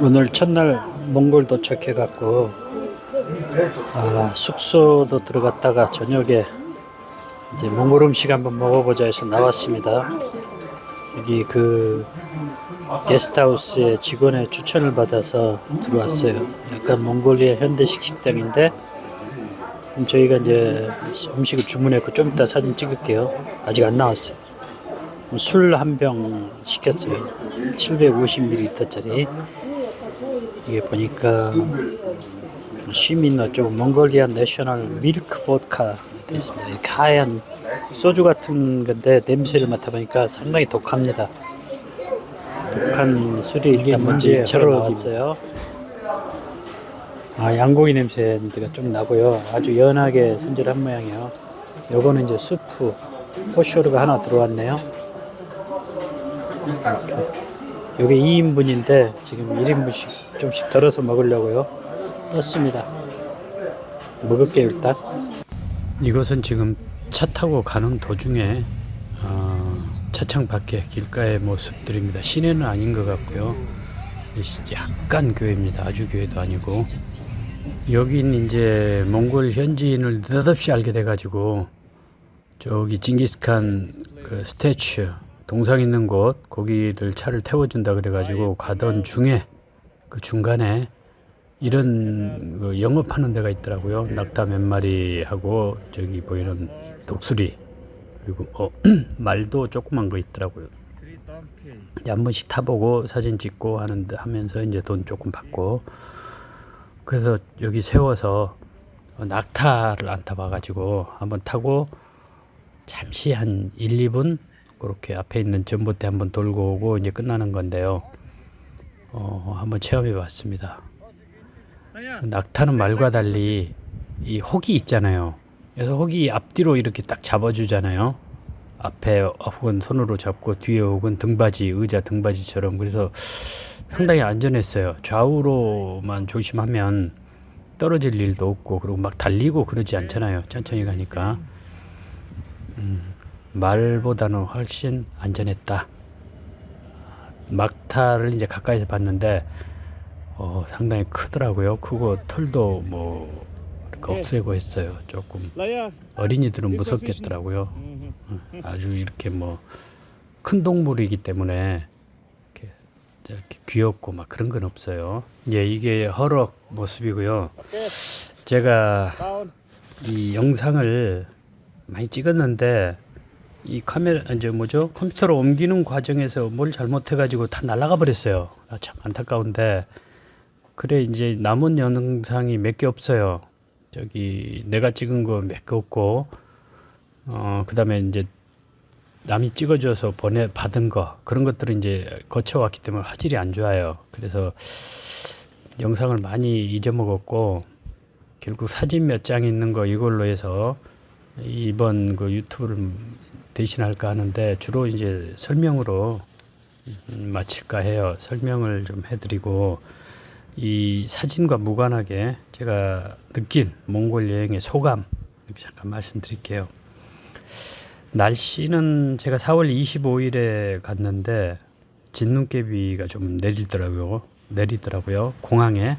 오늘 첫날 몽골 도착해갖고 숙소도 들어갔다가 저녁에 이제 몽골 음식 한번 먹어보자 해서 나왔습니다. 여기 그 게스트하우스의 직원의 추천을 받아서 들어왔어요. 약간 몽골리아 현대식 식당인데 저희가 이제 음식을 주문했고 좀 이따 사진 찍을게요. 아직 안 나왔어요. 술 한 병 시켰어요. 750ml짜리. 이게 보니까 시민 어쩌고 몽골리안 내셔널 밀크 보드카 됐습니다. 이렇게 하얀 소주 같은 건데 냄새를 맡아보니까 상당히 독합니다. 독한 술이 일단 먼저 1차로 나왔어요. 양고기 냄새가 좀 나고요. 아주 연하게 손질한 모양이에요. 요거는 이제 수프 포쇼르가 하나 들어왔네요. 요게 2인분인데 지금 1인분씩 좀씩 덜어서 먹으려고요. 떴습니다. 먹을게요 일단. 이곳은 지금 차 타고 가는 도중에 차창 밖에 길가의 모습들입니다. 시내는 아닌 것 같고요. 약간 교회입니다. 아주 교회도 아니고. 여긴 이제 몽골 현지인을 느닷없이 알게 돼가지고 저기 징기스칸 그 스태츄 동상 있는 곳 거기를 차를 태워준다 그래가지고 가던 중에 그 중간에 이런 그 영업하는 데가 있더라고요. 낙타 몇 마리 하고 저기 보이는 독수리 그리고 말도 조그만 거 있더라고요. 한 번씩 타보고 사진 찍고 하면서 이제 돈 조금 받고 그래서 여기 세워서 낙타를 안 타봐가지고 한번 타고 잠시 한 1, 2분 그렇게 앞에 있는 전봇대 한번 돌고 오고 이제 끝나는 건데요. 한번 체험해 봤습니다. 낙타는 말과 달리 이 혹이 있잖아요. 그래서 혹이 앞뒤로 이렇게 딱 잡아주잖아요. 앞에 혹은 손으로 잡고 뒤에 혹은 등받이, 의자 등받이처럼. 그래서 상당히 안전했어요. 좌우로만 조심하면 떨어질 일도 없고 그리고 막 달리고 그러지 않잖아요. 천천히 가니까. 말보다는 훨씬 안전했다. 막타를 이제 가까이서 봤는데 상당히 크더라고요. 크고 털도 뭐 없애고 했어요. 조금 어린이들은 무섭겠더라고요. 아주 이렇게 뭐 큰 동물이기 때문에 이렇게 귀엽고 막 그런 건 없어요. 이게 허럭 모습이고요. 제가 이 영상을 많이 찍었는데 이 카메라 이제 컴퓨터로 옮기는 과정에서 뭘 잘못해가지고 다 날아가 버렸어요. 참 안타까운데 그래 이제 남은 영상이 몇 개 없어요. 저기 내가 찍은 거 몇 개 없고 그다음에 이제 남이 찍어줘서 받은 거 그런 것들은 이제 거쳐왔기 때문에 화질이 안 좋아요. 그래서 영상을 많이 잊어먹었고 결국 사진 몇 장 있는 거 이걸로 해서 이번 그 유튜브를 대신할까 하는데 주로 이제 설명으로 마칠까 해요. 설명을 좀 해드리고 이 사진과 무관하게 제가 느낀 몽골 여행의 소감 이렇게 잠깐 말씀드릴게요. 날씨는 제가 4월 25일에 갔는데 진눈깨비가 좀 내리더라고요. 공항에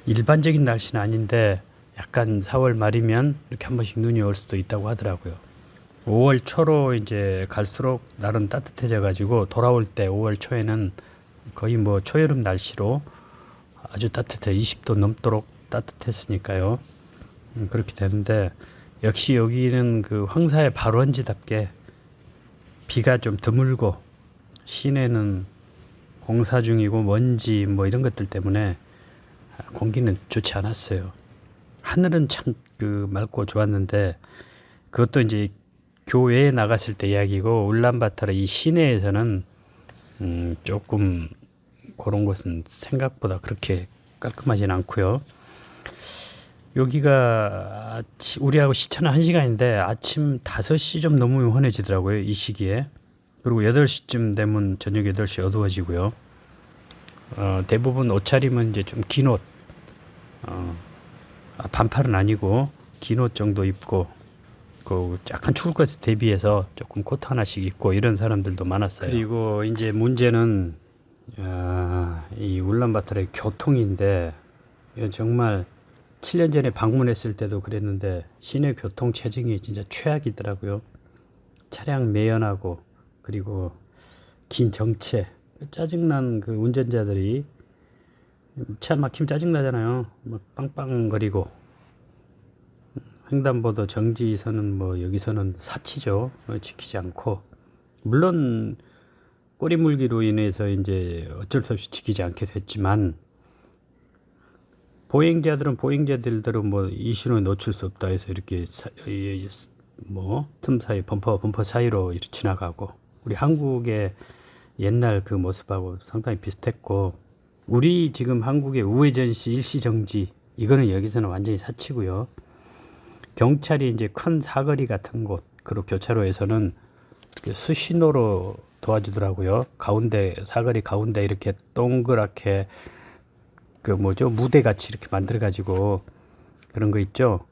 일반적인 날씨는 아닌데 약간 4월 말이면 이렇게 한 번씩 눈이 올 수도 있다고 하더라고요. 5월 초로 이제 갈수록 날은 따뜻해져 가지고 돌아올 때 5월 초에는 거의 뭐 초여름 날씨로 아주 따뜻해 20도 넘도록 따뜻했으니까요. 그렇게 되는데 역시 여기는 그 황사의 발원지답게 비가 좀 드물고 시내는 공사 중이고 먼지 뭐 이런 것들 때문에 공기는 좋지 않았어요. 하늘은 참 그 맑고 좋았는데 그것도 이제 교회에 나갔을 때 이야기고 울란바토르 이 시내에서는 조금 그런 것은 생각보다 그렇게 깔끔하진 않고요. 여기가 우리하고 시차는 1시간인데 아침 5시 좀 넘으면 환해지더라고요. 이 시기에. 그리고 8시쯤 되면 저녁 8시 어두워지고요. 대부분 옷차림은 이제 좀 긴 옷, 반팔은 아니고 긴 옷 정도 입고 그 약간 추울 것에 대비해서 조금 코트 하나씩 입고 이런 사람들도 많았어요. 그리고 이제 문제는 이 울란바토르의 교통인데 이거 정말 7년 전에 방문했을 때도 그랬는데 시내 교통 체증이 진짜 최악이더라고요. 차량 매연하고 그리고 긴 정체 짜증난 그 운전자들이 차 막히면 짜증나잖아요. 막 빵빵거리고 횡단보도 정지선은 뭐 여기서는 사치죠. 지키지 않고 물론 꼬리 물기로 인해서 이제 어쩔 수 없이 지키지 않게 됐지만 보행자들은 보행자들대로 뭐 이슈로 놓칠 수 없다 해서 이렇게 뭐 틈 사이 범퍼 사이로 이렇게 지나가고 우리 한국의 옛날 그 모습하고 상당히 비슷했고 우리 지금 한국의 우회전시 일시정지 이거는 여기서는 완전히 사치고요. 경찰이 이제 큰 사거리 같은 곳 그리고 교차로에서는 수신호로 도와주더라고요. 가운데 사거리 가운데 이렇게 동그랗게 그 뭐죠 무대 같이 이렇게 만들어 가지고 그런 거 있죠.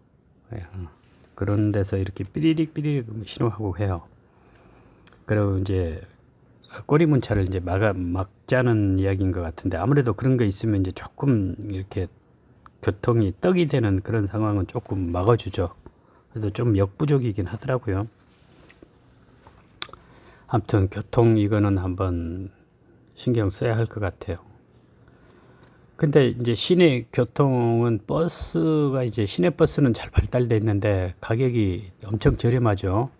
그런 데서 이렇게 삐리릭 신호하고 해요. 그리고 이제 꼬리문차를 이제 막자는 이야기인 것 같은데 아무래도 그런 거 있으면 이제 조금 이렇게 교통이 떡이 되는 그런 상황은 조금 막아주죠. 그래도 좀 역부족이긴 하더라고요. 아무튼 교통 이거는 한번 신경 써야 할 것 같아요. 근데 이제 시내 교통은 버스가 이제 시내 버스는 잘 발달돼 있는데 가격이 엄청 저렴하죠.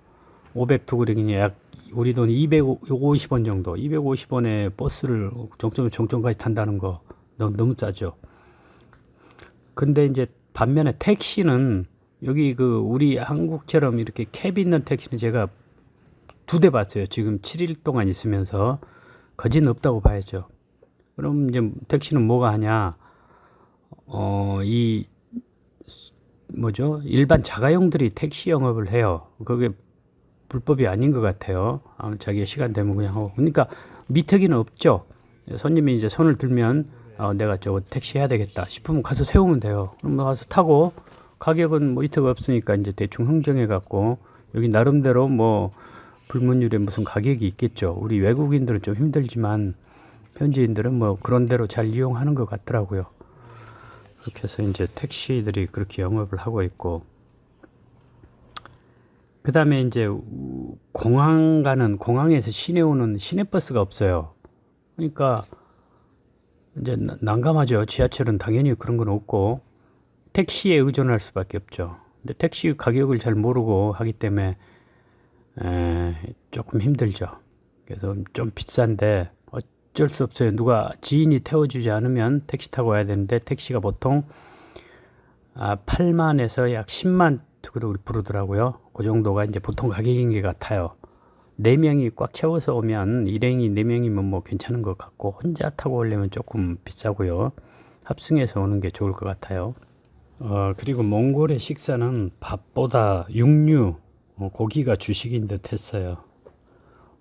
500투구리기니 약 우리 돈 250원 정도. 250원에 버스를 정점까지 탄다는 거 너무 싸죠. 근데 이제 반면에 택시는 여기 그 우리 한국처럼 이렇게 캡이 있는 택시는 제가 2대 봤어요. 지금 7일 동안 있으면서 거진 없다고 봐야죠. 그럼 이제 택시는 뭐가 하냐? 이 뭐죠? 일반 자가용들이 택시 영업을 해요. 그게 불법이 아닌 것 같아요. 자기 시간 되면 그냥 하고. 그러니까 미터기는 없죠. 손님이 이제 손을 들면 내가 저거 택시 해야 되겠다 싶으면 가서 세우면 돼요. 그럼 가서 타고 가격은 뭐 미터가 없으니까 이제 대충 흥정해 갖고 여기 나름대로 뭐 불문율에 무슨 가격이 있겠죠. 우리 외국인들은 좀 힘들지만 현지인들은 뭐 그런 대로 잘 이용하는 것 같더라고요. 그렇게 해서 이제 택시들이 그렇게 영업을 하고 있고 그 다음에 이제 공항에서 시내 오는 시내버스가 없어요. 그러니까 이제 난감하죠. 지하철은 당연히 그런 건 없고 택시에 의존할 수밖에 없죠. 근데 택시 가격을 잘 모르고 하기 때문에 조금 힘들죠. 그래서 좀 비싼데 어쩔 수 없어요. 누가 지인이 태워주지 않으면 택시 타고 와야 되는데 택시가 보통 8만에서 약 10만 그리고 부르더라고요. 그 정도가 이제 보통 가격인 것 같아요. 4명이 꽉 채워서 오면 일행이 4명이면 뭐 괜찮은 것 같고 혼자 타고 오려면 조금 비싸고요. 합승해서 오는 게 좋을 것 같아요. 그리고 몽골의 식사는 밥보다 육류, 고기가 주식인 듯 했어요.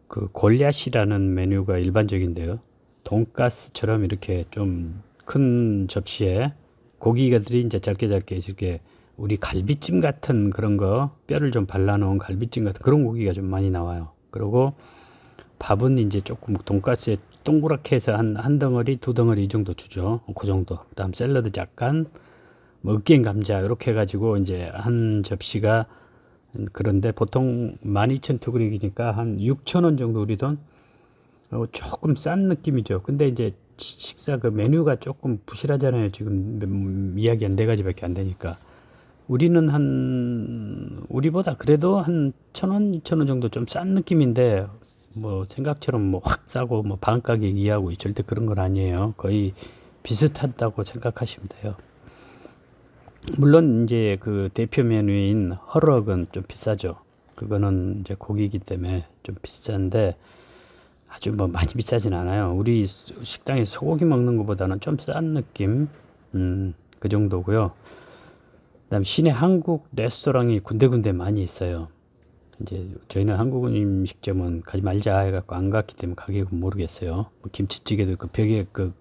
그 골랴시라는 메뉴가 일반적인데요. 돈가스처럼 이렇게 좀 큰 접시에 고기들이 이제 짧게 이렇게 우리 갈비찜 같은 그런 거 뼈를 좀 발라놓은 갈비찜 같은 그런 고기가 좀 많이 나와요. 그리고 밥은 이제 조금 돈가스에 동그랗게 해서 한 덩어리, 2덩어리 이 정도 주죠. 그 정도. 그다음 샐러드 약간, 뭐 으깬 감자 이렇게 해가지고 이제 한 접시가 그런데 보통 12,000투그릭이니까 한 6,000원 정도 우리 돈. 조금 싼 느낌이죠. 근데 이제 식사 그 메뉴가 조금 부실하잖아요. 지금 이야기 한 4가지밖에 안 되니까. 우리보다 그래도 한 1,000원, 2,000원 정도 좀 싼 느낌인데, 뭐 생각처럼 뭐 확 싸고 뭐 반가격 이하고 절대 그런 건 아니에요. 거의 비슷하다고 생각하시면 돼요. 물론 이제 그 대표 메뉴인 허럭은 좀 비싸죠. 그거는 이제 고기이기 때문에 좀 비싼데 아주 뭐 많이 비싸진 않아요. 우리 식당에 소고기 먹는 것보다는 좀 싼 느낌, 그 정도고요. 그다음 시내 한국 레스토랑이 군데군데 많이 있어요. 이제 저희는 한국 음식점은 가지 말자 해갖고 안 갔기 때문에 가격은 모르겠어요. 뭐 김치찌개도 그 벽에 그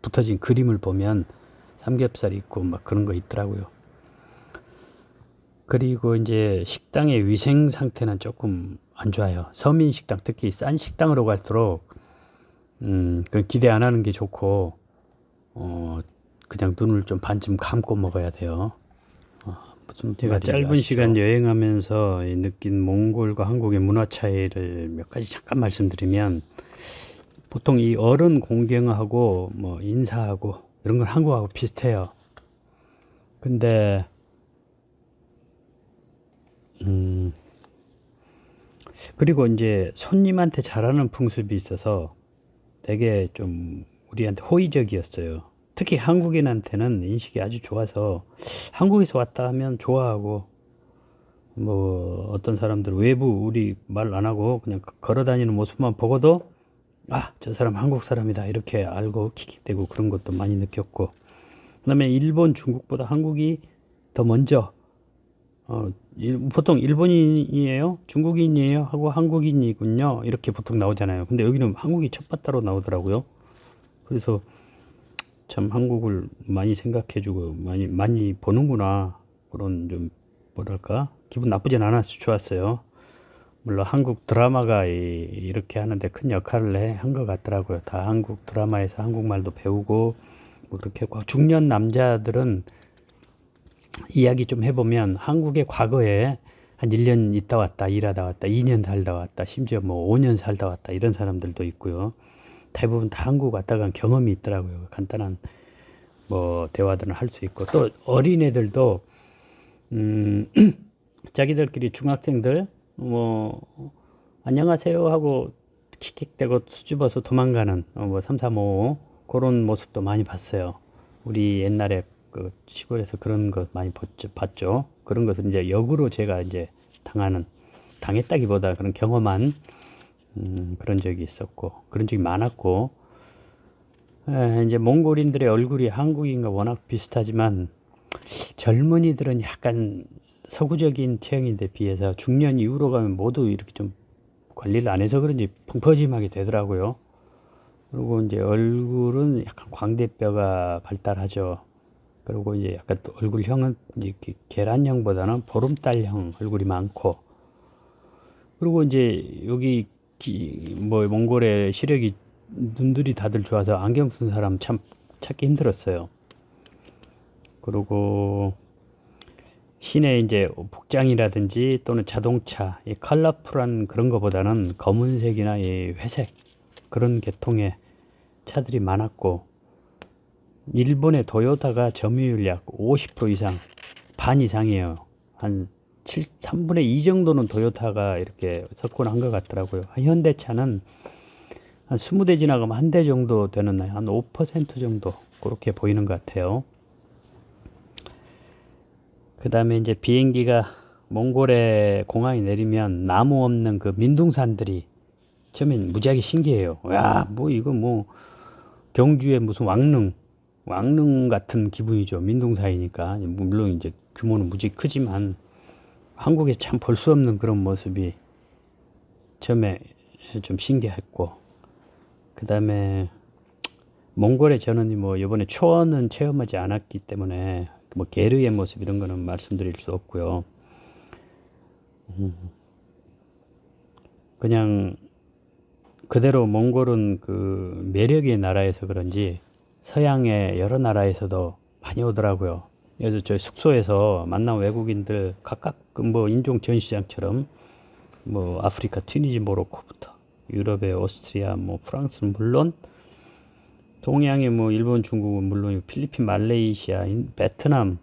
붙어진 그림을 보면 삼겹살 있고 막 그런 거 있더라고요. 그리고 이제 식당의 위생 상태는 조금 안 좋아요. 서민 식당, 특히 싼 식당으로 갈수록 그 기대 안 하는 게 좋고, 그냥 눈을 좀 반쯤 감고 먹어야 돼요. 무슨 제가 짧은 아시죠? 시간 여행하면서 느낀 몽골과 한국의 문화 차이를 몇 가지 잠깐 말씀드리면, 보통 이 어른 공경하고 뭐 인사하고 이런 건 한국하고 비슷해요. 근데 그리고 이제 손님한테 잘하는 풍습이 있어서 되게 좀 우리한테 호의적이었어요. 특히 한국인한테는 인식이 아주 좋아서 한국에서 왔다 하면 좋아하고, 뭐 어떤 사람들 외부 우리 말 안 하고 그냥 걸어 다니는 모습만 보고도 아, 저 사람 한국 사람이다 이렇게 알고 킥킥대고 그런 것도 많이 느꼈고, 그다음에 일본, 중국보다 한국이 더 먼저 보통 일본인이에요, 중국인이에요 하고 한국인이군요 이렇게 보통 나오잖아요. 근데 여기는 한국이 첫 바다로 나오더라고요. 그래서 참 한국을 많이 생각해주고 많이 보는구나, 그런 좀 뭐랄까 기분 나쁘진 않았어, 좋았어요. 물론 한국 드라마가 이렇게 하는데 큰 역할을 한 것 같더라고요. 다 한국 드라마에서 한국말도 배우고 뭐 그렇게 했고, 중년 남자들은 이야기 좀 해보면 한국의 과거에 한 1년 있다 왔다, 일하다 왔다, 2년 살다 왔다, 심지어 뭐 5년 살다 왔다 이런 사람들도 있고요. 대부분 다 한국 왔다 간 경험이 있더라고요. 간단한 뭐 대화들은 할 수 있고, 또 어린애들도 자기들끼리 중학생들 뭐 안녕하세요 하고 킥킥대고 수줍어서 도망가는 뭐 3, 4, 5 그런 모습도 많이 봤어요. 우리 옛날에 그 시골에서 그런 것 많이 봤죠. 그런 것을 이제 역으로 제가 이제 당했다기보다 그런 경험한 그런 적이 있었고, 그런 적이 많았고, 이제 몽골인들의 얼굴이 한국인과 워낙 비슷하지만 젊은이들은 약간 서구적인 체형인데 비해서 중년 이후로 가면 모두 이렇게 좀 관리를 안 해서 그런지 펑퍼짐하게 되더라고요. 그리고 이제 얼굴은 약간 광대뼈가 발달하죠. 그리고 이제 약간 또 얼굴형은 이렇게 계란형보다는 보름달형 얼굴이 많고, 그리고 이제 여기 뭐 몽골의 시력이 눈들이 다들 좋아서 안경 쓴 사람 참 찾기 힘들었어요. 그리고 시내 이제 복장이라든지 또는 자동차, 이 컬러풀한 그런 거보다는 검은색이나 이 회색 그런 계통의 차들이 많았고, 일본의 도요타가 점유율 약 50% 이상, 반 이상이에요. 한 3분의 2 정도는 도요타가 이렇게 석권한 것 같더라고요. 현대차는 한 20대 지나가면 한 대 정도 되는, 한 5% 정도 그렇게 보이는 것 같아요. 그 다음에 이제 비행기가 몽골의 공항에 내리면 나무 없는 그 민둥산들이 처음엔 무지하게 신기해요. 야, 뭐 이거 뭐 경주의 무슨 왕릉 같은 기분이죠. 민둥사이니까. 물론 이제 규모는 무지 크지만 한국에 참 볼 수 없는 그런 모습이 처음에 좀 신기했고, 그 다음에 몽골에 저는 뭐 이번에 초원은 체험하지 않았기 때문에 뭐 게르의 모습 이런 거는 말씀드릴 수 없고요. 그냥 그대로 몽골은 그 매력의 나라에서 그런지 서양의 여러 나라에서도 많이 오더라고요. 그래서 저희 숙소에서 만난 외국인들 각각 뭐 인종 전시장처럼 뭐 아프리카, 튀니지, 모로코부터 유럽의 오스트리아, 뭐 프랑스는 물론 동양의 뭐 일본, 중국은 물론 필리핀, 말레이시아, 베트남,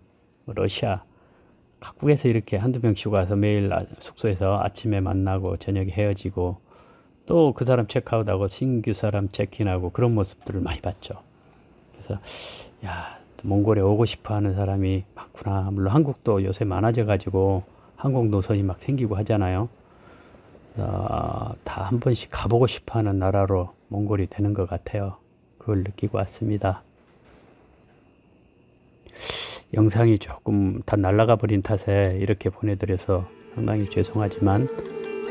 러시아 각국에서 이렇게 한두 명씩 와서 매일 숙소에서 아침에 만나고 저녁에 헤어지고, 또 그 사람 체크아웃하고 신규 사람 체크인하고 그런 모습들을 많이 봤죠. 그래서 야, 몽골에 오고 싶어 하는 사람이 많구나. 물론 한국도 요새 많아져 가지고 항공 노선이 막 생기고 하잖아요. 다 한 번씩 가보고 싶어 하는 나라로 몽골이 되는 것 같아요. 그걸 느끼고 왔습니다. 영상이 조금 다 날아가 버린 탓에 이렇게 보내드려서 상당히 죄송하지만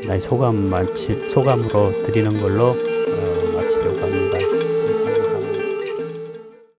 나의 소감으로 드리는 걸로